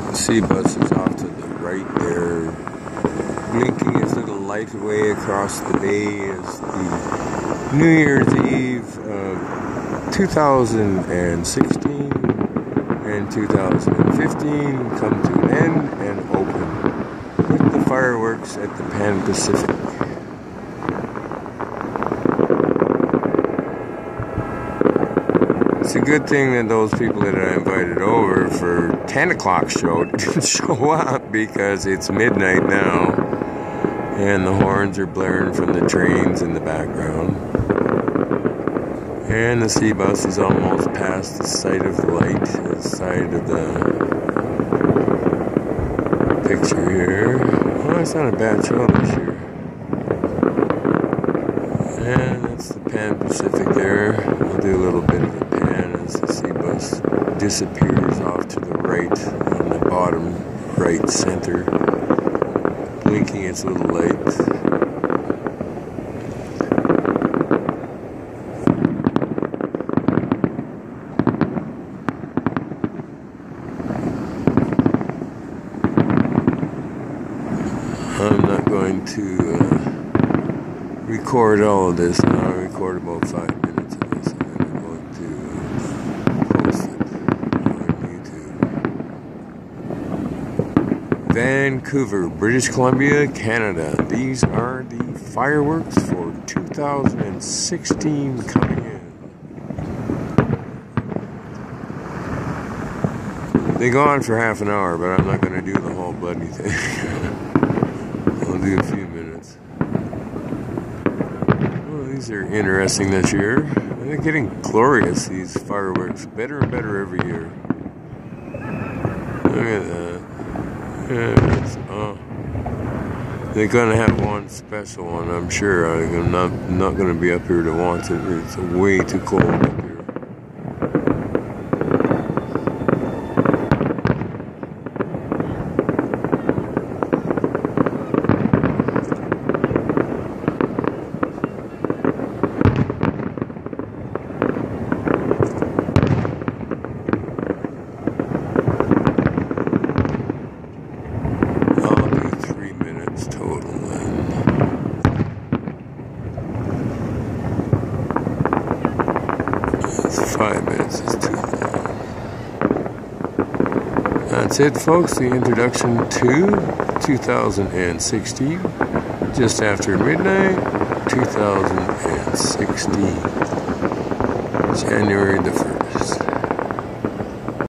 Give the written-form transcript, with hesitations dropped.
The sea bus is off to the right there, blinking its little light away across the bay as the New Year's Eve of 2016 and 2015 come to an end and open with the fireworks at the Pan Pacific. It's a good thing that those people that I invited over for 10 o'clock show didn't show up, because it's midnight now and the horns are blaring from the trains in the background. And the sea bus is almost past the site of the light, the side of the picture here. Well, it's not a bad show this year. And that's the Pan Pacific there. We'll do a little bit of a pan as the sea bus disappears off to the right on the bottom right center, blinking its little lights. I'm not going to record all of this. I'll record about 5 minutes of this, and then I'm going to post it on YouTube. Vancouver, British Columbia, Canada. These are the fireworks for 2016 coming in. They go on for half an hour, but I'm not going to do the whole bloody thing. I'll do a few minutes. Well, these are interesting this year. They're getting glorious, these fireworks. Better and better every year. Look at that. They're going to have one special one, I'm sure. I'm not going to be up here to watch it. It's way too cold up here. It's 5 minutes is too long. That's it, folks. The introduction to 2016, just after midnight, 2016, January the 1st.